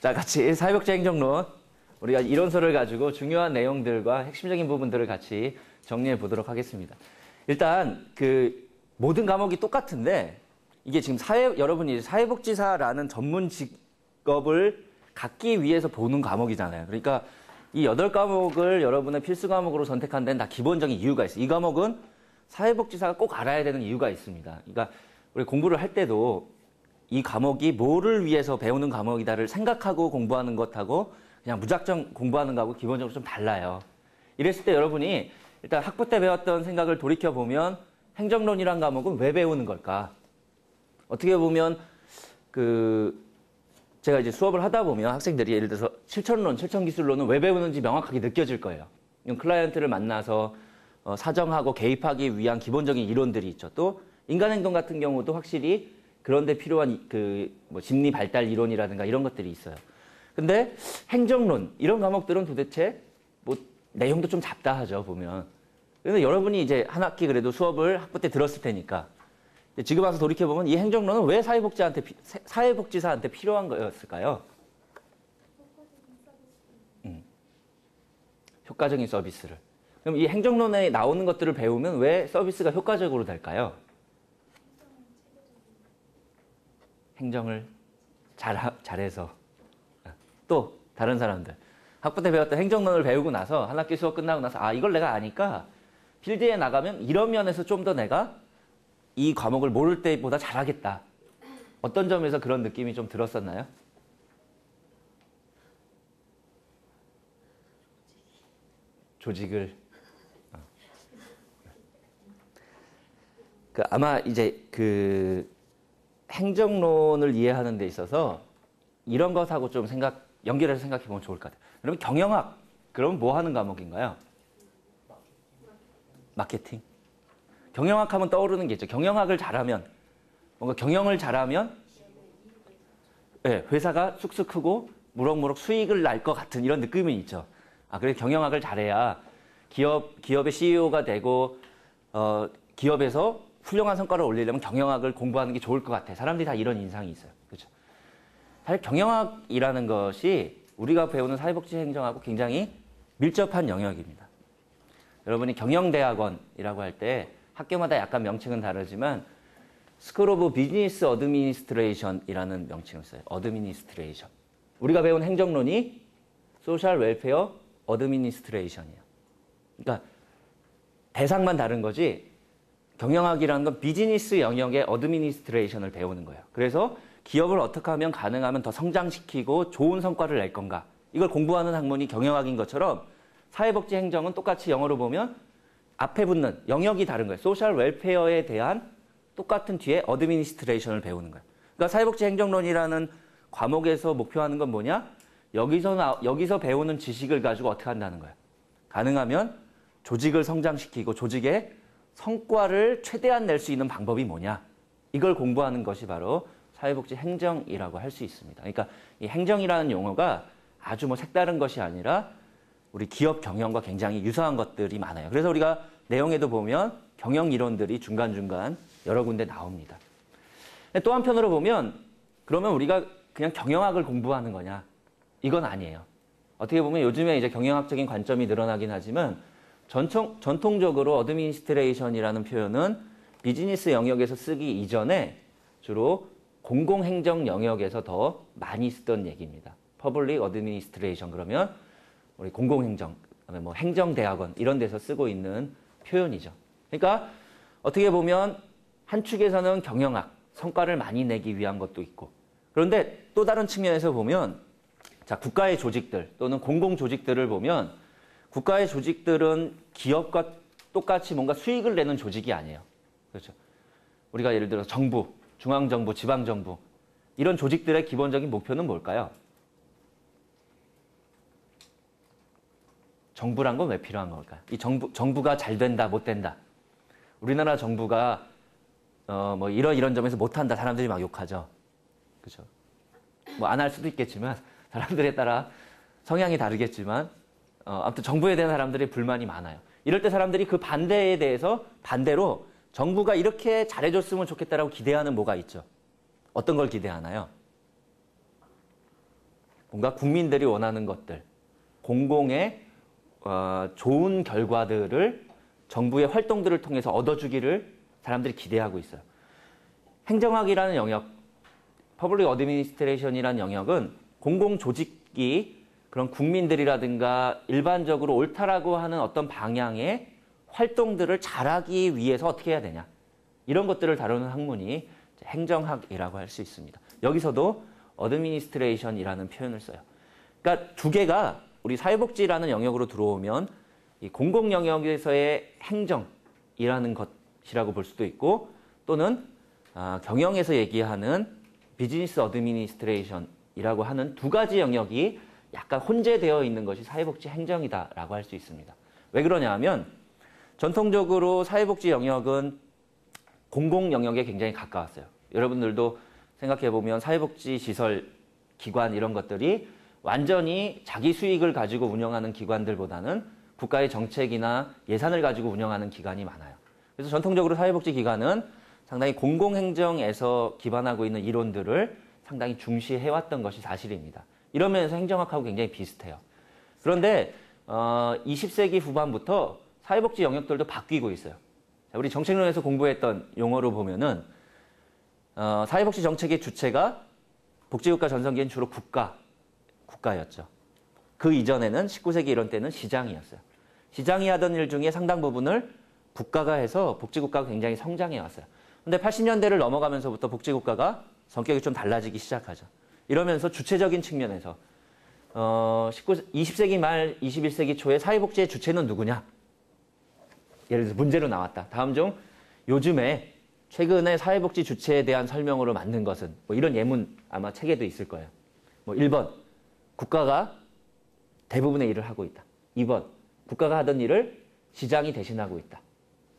자, 같이 사회복지 행정론, 우리가 이론서를 가지고 중요한 내용들과 핵심적인 부분들을 같이 정리해 보도록 하겠습니다. 일단 그 모든 과목이 똑같은데 이게 지금 여러분이 사회복지사라는 전문 직업을 갖기 위해서 보는 과목이잖아요. 그러니까 이 8과목을 여러분의 필수 과목으로 선택한 데는 다 기본적인 이유가 있어요. 이 과목은 사회복지사가 꼭 알아야 되는 이유가 있습니다. 그러니까 우리 공부를 할 때도 이 과목이 뭐를 위해서 배우는 과목이다를 생각하고 공부하는 것하고 그냥 무작정 공부하는 거하고 기본적으로 좀 달라요. 이랬을 때 여러분이 일단 학부 때 배웠던 생각을 돌이켜보면 행정론이란 과목은 왜 배우는 걸까? 어떻게 보면 제가 이제 수업을 하다 보면 학생들이 예를 들어서 실천론, 실천기술론은 왜 배우는지 명확하게 느껴질 거예요. 클라이언트를 만나서 사정하고 개입하기 위한 기본적인 이론들이 있죠. 또 인간행동 같은 경우도 확실히 그런데 필요한 심리 발달 이론이라든가 이런 것들이 있어요. 근데 행정론 이런 과목들은 도대체 내용도 좀 잡다하죠 보면. 그래서 여러분이 이제 한 학기 그래도 수업을 학부 때 들었을 테니까 지금 와서 돌이켜 보면 이 행정론은 왜 사회복지사한테 필요한 거였을까요? 효과적인 서비스를. 그럼 이 행정론에 나오는 것들을 배우면 왜 서비스가 효과적으로 될까요? 행정을 잘해서. 또 다른 사람들 학부 때 배웠던 행정론을 배우고 나서 한 학기 수업 끝나고 나서 아 이걸 내가 아니까 필드에 나가면 이런 면에서 좀 더 내가 이 과목을 모를 때보다 잘하겠다. 어떤 점에서 그런 느낌이 좀 들었었나요? 조직을 아마 이제 행정론을 이해하는 데 있어서 이런 것하고 좀 연결해서 생각해 보면 좋을 것 같아요. 그러면 경영학, 그러면 뭐 하는 과목인가요? 마케팅. 경영학 하면 떠오르는 게 있죠. 경영학을 잘하면, 뭔가 경영을 잘하면, 네, 회사가 쑥쑥 크고 무럭무럭 수익을 날 것 같은 이런 느낌이 있죠. 아, 그래서 경영학을 잘해야 기업의 CEO가 되고, 기업에서 훌륭한 성과를 올리려면 경영학을 공부하는 게 좋을 것 같아. 사람들이 다 이런 인상이 있어요. 그렇죠? 사실 경영학이라는 것이 우리가 배우는 사회복지 행정하고 굉장히 밀접한 영역입니다. 여러분이 경영대학원이라고 할 때 학교마다 약간 명칭은 다르지만 스쿨 오브 비즈니스 어드미니스트레이션이라는 명칭을 써요. 어드미니스트레이션. 우리가 배운 행정론이 소셜 웰페어 어드미니스트레이션이에요. 그러니까 대상만 다른 거지 경영학이라는 건 비즈니스 영역의 어드미니스트레이션을 배우는 거예요. 그래서 기업을 어떻게 하면 가능하면 더 성장시키고 좋은 성과를 낼 건가. 이걸 공부하는 학문이 경영학인 것처럼 사회복지 행정은 똑같이 영어로 보면 앞에 붙는 영역이 다른 거예요. 소셜 웰페어에 대한 똑같은 뒤에 어드미니스트레이션을 배우는 거예요. 그러니까 사회복지 행정론이라는 과목에서 목표하는 건 뭐냐? 여기서 배우는 지식을 가지고 어떻게 한다는 거예요. 가능하면 조직을 성장시키고 조직의 성과를 최대한 낼 수 있는 방법이 뭐냐? 이걸 공부하는 것이 바로 사회복지 행정이라고 할 수 있습니다. 그러니까 이 행정이라는 용어가 아주 색다른 것이 아니라 우리 기업 경영과 굉장히 유사한 것들이 많아요. 그래서 우리가 내용에도 보면 경영 이론들이 중간중간 여러 군데 나옵니다. 또 한편으로 보면 그러면 우리가 그냥 경영학을 공부하는 거냐? 이건 아니에요. 어떻게 보면 요즘에 이제 경영학적인 관점이 늘어나긴 하지만 전통적으로 어드미니스트레이션이라는 표현은 비즈니스 영역에서 쓰기 이전에 주로 공공행정 영역에서 더 많이 쓰던 얘기입니다. Public Administration 그러면 우리 공공행정, 그다음에 행정대학원 이런 데서 쓰고 있는 표현이죠. 그러니까 어떻게 보면 한 축에서는 경영학, 성과를 많이 내기 위한 것도 있고 그런데 또 다른 측면에서 보면 자 국가의 조직들 또는 공공조직들을 보면 국가의 조직들은 기업과 똑같이 뭔가 수익을 내는 조직이 아니에요. 그렇죠? 우리가 예를 들어서 정부, 중앙정부, 지방정부 이런 조직들의 기본적인 목표는 뭘까요? 정부란 건 왜 필요한 걸까요? 이 정부가 잘 된다, 못 된다. 우리나라 정부가 이런 점에서 못한다. 사람들이 막 욕하죠. 그렇죠? 안 할 수도 있겠지만 사람들에 따라 성향이 다르겠지만 아무튼 정부에 대한 사람들의 불만이 많아요. 이럴 때 사람들이 그 반대에 대해서 반대로 정부가 이렇게 잘해줬으면 좋겠다라고 기대하는 뭐가 있죠? 어떤 걸 기대하나요? 뭔가 국민들이 원하는 것들, 공공의 좋은 결과들을 정부의 활동들을 통해서 얻어주기를 사람들이 기대하고 있어요. 행정학이라는 영역, 퍼블릭 어드미니스트레이션이라는 영역은 공공조직이 그런 국민들이라든가 일반적으로 옳다라고 하는 어떤 방향의 활동들을 잘하기 위해서 어떻게 해야 되냐. 이런 것들을 다루는 학문이 행정학이라고 할 수 있습니다. 여기서도 어드미니스트레이션이라는 표현을 써요. 그러니까 두 개가 우리 사회복지라는 영역으로 들어오면 이 공공 영역에서의 행정이라는 것이라고 볼 수도 있고 또는 경영에서 얘기하는 비즈니스 어드미니스트레이션이라고 하는 두 가지 영역이 약간 혼재되어 있는 것이 사회복지 행정이다라고 할 수 있습니다. 왜 그러냐 하면 전통적으로 사회복지 영역은 공공 영역에 굉장히 가까웠어요. 여러분들도 생각해보면 사회복지 시설, 기관 이런 것들이 완전히 자기 수익을 가지고 운영하는 기관들보다는 국가의 정책이나 예산을 가지고 운영하는 기관이 많아요. 그래서 전통적으로 사회복지 기관은 상당히 공공행정에서 기반하고 있는 이론들을 상당히 중시해왔던 것이 사실입니다. 이런 면에서 행정학하고 굉장히 비슷해요. 그런데 20세기 후반부터 사회복지 영역들도 바뀌고 있어요. 우리 정책론에서 공부했던 용어로 보면은 사회복지 정책의 주체가 복지국가 전성기엔 주로 국가였죠. 그 이전에는 19세기 이런 때는 시장이었어요. 시장이 하던 일 중에 상당 부분을 국가가 해서 복지국가가 굉장히 성장해 왔어요. 근데 80년대를 넘어가면서부터 복지국가가 성격이 좀 달라지기 시작하죠. 이러면서 주체적인 측면에서 20세기 말 21세기 초에 사회복지의 주체는 누구냐? 예를 들어서 문제로 나왔다. 다음 중 요즘에 최근에 사회복지 주체에 대한 설명으로 만든 것은 뭐 이런 예문 아마 책에도 있을 거예요. 뭐 1번 국가가 대부분의 일을 하고 있다. 2번 국가가 하던 일을 시장이 대신하고 있다.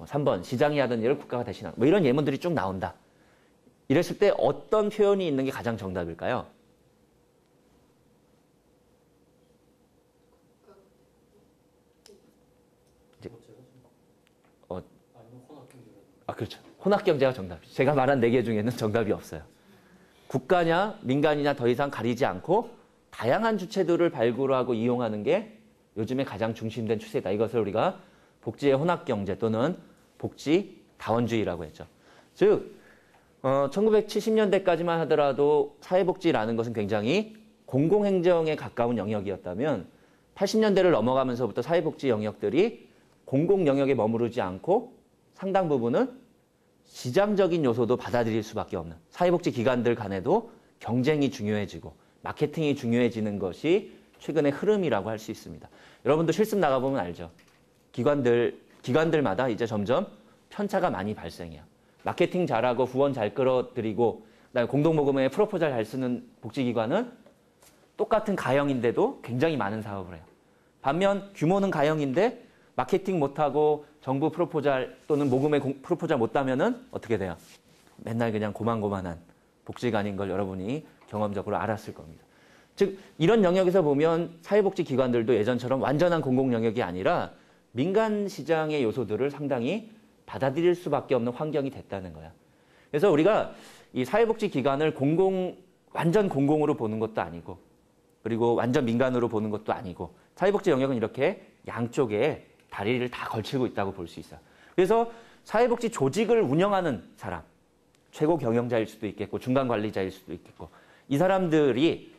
3번 시장이 하던 일을 국가가 대신하고 뭐 이런 예문들이 쭉 나온다. 이랬을 때 어떤 표현이 있는 게 가장 정답일까요? 그렇죠. 혼합경제가 정답이죠. 제가 말한 4개 중에는 정답이 없어요. 국가냐 민간이냐 더 이상 가리지 않고 다양한 주체들을 발굴하고 이용하는 게 요즘에 가장 중심된 추세다. 이것을 우리가 복지의 혼합경제 또는 복지 다원주의라고 했죠. 즉 1970년대까지만 하더라도 사회복지라는 것은 굉장히 공공행정에 가까운 영역이었다면 80년대를 넘어가면서부터 사회복지 영역들이 공공 영역에 머무르지 않고 상당 부분은 시장적인 요소도 받아들일 수밖에 없는 사회복지 기관들 간에도 경쟁이 중요해지고 마케팅이 중요해지는 것이 최근의 흐름이라고 할 수 있습니다. 여러분도 실습 나가보면 알죠. 기관들마다 이제 점점 편차가 많이 발생해요. 마케팅 잘하고 후원 잘 끌어들이고 그다음에 공동모금에 프로포잘 잘 쓰는 복지기관은 똑같은 가형인데도 굉장히 많은 사업을 해요. 반면 규모는 가형인데 마케팅 못하고 정부 프로포잘 또는 모금에 프로포잘 못 따면은 어떻게 돼요? 맨날 그냥 고만고만한 복지관인 걸 여러분이 경험적으로 알았을 겁니다. 즉 이런 영역에서 보면 사회복지 기관들도 예전처럼 완전한 공공 영역이 아니라 민간 시장의 요소들을 상당히 받아들일 수밖에 없는 환경이 됐다는 거야. 그래서 우리가 이 사회복지 기관을 완전 공공으로 보는 것도 아니고 그리고 완전 민간으로 보는 것도 아니고 사회복지 영역은 이렇게 양쪽에 다리를 다 걸치고 있다고 볼 수 있어요. 그래서 사회복지 조직을 운영하는 사람, 최고 경영자일 수도 있겠고 중간 관리자일 수도 있겠고 이 사람들이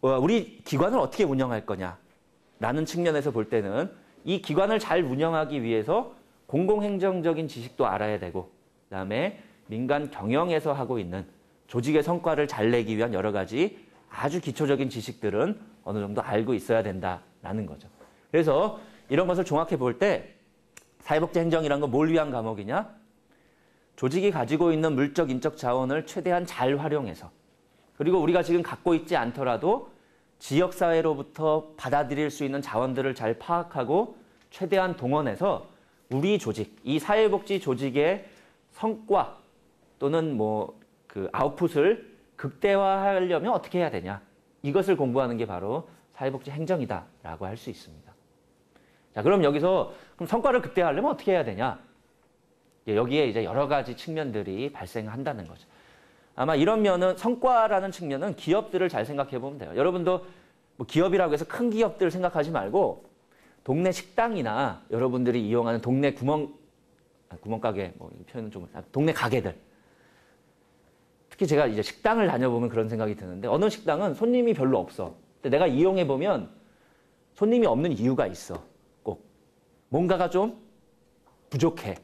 우리 기관을 어떻게 운영할 거냐라는 측면에서 볼 때는 이 기관을 잘 운영하기 위해서 공공행정적인 지식도 알아야 되고 그다음에 민간 경영에서 하고 있는 조직의 성과를 잘 내기 위한 여러 가지 아주 기초적인 지식들은 어느 정도 알고 있어야 된다라는 거죠. 그래서 이런 것을 종합해 볼 때 사회복지 행정이란 건 뭘 위한 과목이냐? 조직이 가지고 있는 물적, 인적 자원을 최대한 잘 활용해서 그리고 우리가 지금 갖고 있지 않더라도 지역사회로부터 받아들일 수 있는 자원들을 잘 파악하고 최대한 동원해서 우리 조직, 이 사회복지 조직의 성과 또는 그 아웃풋을 극대화하려면 어떻게 해야 되냐. 이것을 공부하는 게 바로 사회복지 행정이다라고 할 수 있습니다. 자, 그럼 여기서 그럼 성과를 극대화하려면 어떻게 해야 되냐? 여기에 이제 여러 가지 측면들이 발생한다는 거죠. 아마 이런 면은 성과라는 측면은 기업들을 잘 생각해 보면 돼요. 여러분도 뭐 기업이라고 해서 큰 기업들 생각하지 말고 동네 식당이나 여러분들이 이용하는 동네 구멍가게, 뭐 이 표현은 좀 동네 가게들. 특히 제가 이제 식당을 다녀보면 그런 생각이 드는데 어느 식당은 손님이 별로 없어. 근데 내가 이용해 보면 손님이 없는 이유가 있어. 꼭 뭔가가 좀 부족해.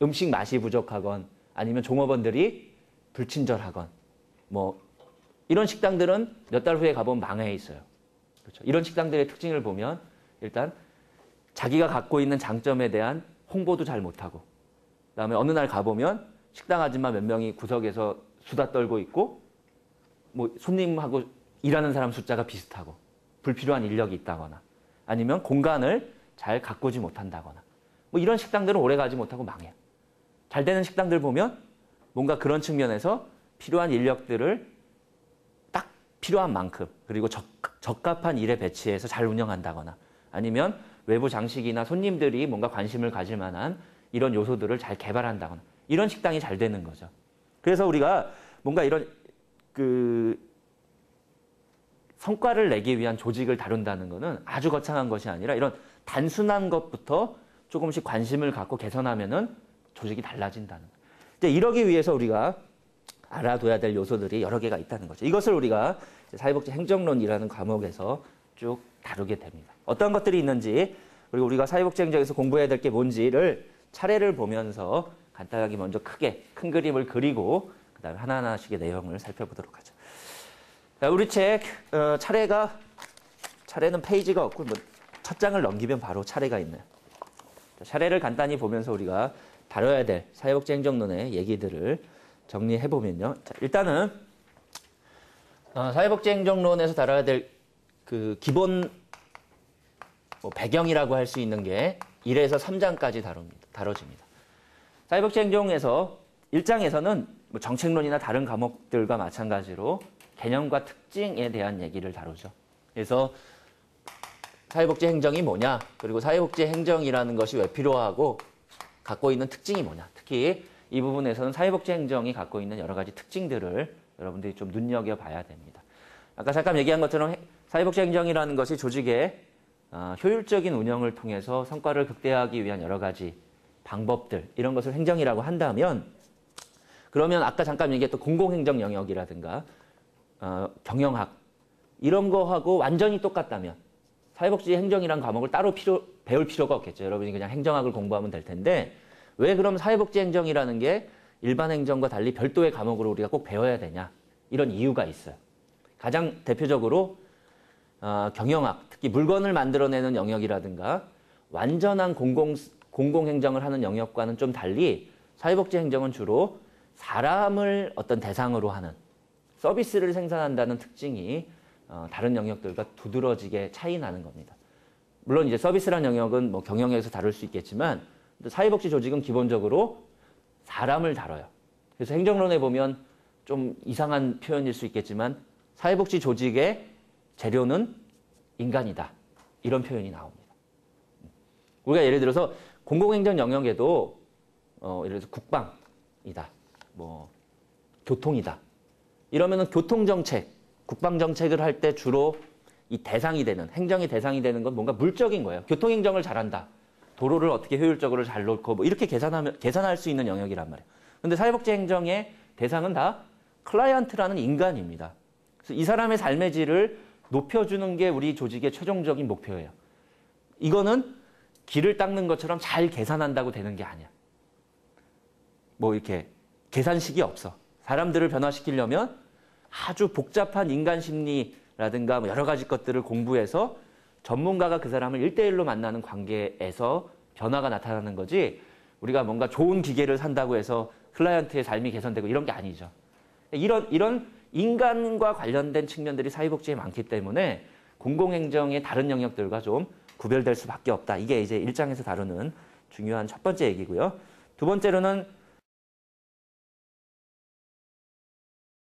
음식 맛이 부족하건 아니면 종업원들이 불친절하건 뭐 이런 식당들은 몇 달 후에 가보면 망해 있어요. 그렇죠? 이런 식당들의 특징을 보면 일단 자기가 갖고 있는 장점에 대한 홍보도 잘 못하고 그다음에 어느 날 가보면 식당 아줌마 몇 명이 구석에서 수다 떨고 있고 뭐 손님하고 일하는 사람 숫자가 비슷하고 불필요한 인력이 있다거나 아니면 공간을 잘 가꾸지 못한다거나 뭐 이런 식당들은 오래 가지 못하고 망해요. 잘 되는 식당들 보면 뭔가 그런 측면에서 필요한 인력들을 딱 필요한 만큼 그리고 적합한 일에 배치해서 잘 운영한다거나 아니면 외부 장식이나 손님들이 뭔가 관심을 가질 만한 이런 요소들을 잘 개발한다거나 이런 식당이 잘 되는 거죠. 그래서 우리가 뭔가 이런 성과를 내기 위한 조직을 다룬다는 것은 아주 거창한 것이 아니라 이런 단순한 것부터 조금씩 관심을 갖고 개선하면은 조직이 달라진다는 거예요. 이제 이러기 위해서 우리가 알아둬야 될 요소들이 여러 개가 있다는 거죠. 이것을 우리가 사회복지 행정론이라는 과목에서 쭉 다루게 됩니다. 어떤 것들이 있는지 그리고 우리가 사회복지 행정에서 공부해야 될 게 뭔지를 차례를 보면서 간단하게 먼저 크게 큰 그림을 그리고 그다음에 하나하나씩의 내용을 살펴보도록 하죠. 자, 우리 책 차례는 페이지가 없고 뭐 첫 장을 넘기면 바로 차례가 있네요. 자, 차례를 간단히 보면서 우리가 다뤄야 될 사회복지 행정론의 얘기들을 정리해 보면요. 자, 일단은 사회복지 행정론에서 다뤄야 될 그 기본 뭐 배경이라고 할 수 있는 게 1에서 3장까지 다뤄집니다. 사회복지 행정에서 1장에서는 뭐 정책론이나 다른 과목들과 마찬가지로 개념과 특징에 대한 얘기를 다루죠. 그래서 사회복지 행정이 뭐냐, 그리고 사회복지 행정이라는 것이 왜 필요하고 갖고 있는 특징이 뭐냐. 특히 이 부분에서는 사회복지 행정이 갖고 있는 여러 가지 특징들을 여러분들이 좀 눈여겨봐야 됩니다. 아까 잠깐 얘기한 것처럼 사회복지 행정이라는 것이 조직의 효율적인 운영을 통해서 성과를 극대화하기 위한 여러 가지 방법들, 이런 것을 행정이라고 한다면, 그러면 아까 잠깐 얘기했던 공공행정 영역이라든가 경영학 이런 거하고 완전히 똑같다면 사회복지 행정이라는 과목을 따로 배울 필요가 없겠죠. 여러분이 그냥 행정학을 공부하면 될 텐데 왜 그럼 사회복지 행정이라는 게 일반 행정과 달리 별도의 과목으로 우리가 꼭 배워야 되냐, 이런 이유가 있어요. 가장 대표적으로 경영학, 특히 물건을 만들어내는 영역이라든가 완전한 공공행정을 하는 영역과는 좀 달리 사회복지 행정은 주로 사람을 어떤 대상으로 하는 서비스를 생산한다는 특징이 다른 영역들과 두드러지게 차이 나는 겁니다. 물론 이제 서비스란 영역은 뭐 경영에서 다룰 수 있겠지만 사회복지 조직은 기본적으로 사람을 다뤄요. 그래서 행정론에 보면 좀 이상한 표현일 수 있겠지만 사회복지 조직의 재료는 인간이다, 이런 표현이 나옵니다. 우리가 예를 들어서 공공행정 영역에도 예를 들어서 국방이다, 뭐 교통이다, 이러면은 교통정책, 국방정책을 할 때 주로 이 대상이 되는, 행정의 대상이 되는 건 뭔가 물적인 거예요. 교통행정을 잘한다, 도로를 어떻게 효율적으로 잘 놓고 뭐 이렇게 계산할 수 있는 영역이란 말이에요. 근데 사회복지 행정의 대상은 다 클라이언트라는 인간입니다. 그래서 이 사람의 삶의 질을 높여주는 게 우리 조직의 최종적인 목표예요. 이거는 길을 닦는 것처럼 잘 계산한다고 되는 게 아니야. 뭐 이렇게 계산식이 없어. 사람들을 변화시키려면 아주 복잡한 인간 심리라든가 뭐 여러 가지 것들을 공부해서 전문가가 그 사람을 1대1로 만나는 관계에서 변화가 나타나는 거지, 우리가 뭔가 좋은 기계를 산다고 해서 클라이언트의 삶이 개선되고 이런 게 아니죠. 이런 인간과 관련된 측면들이 사회복지에 많기 때문에 공공행정의 다른 영역들과 좀 구별될 수밖에 없다. 이게 이제 1장에서 다루는 중요한 첫 번째 얘기고요. 두 번째로는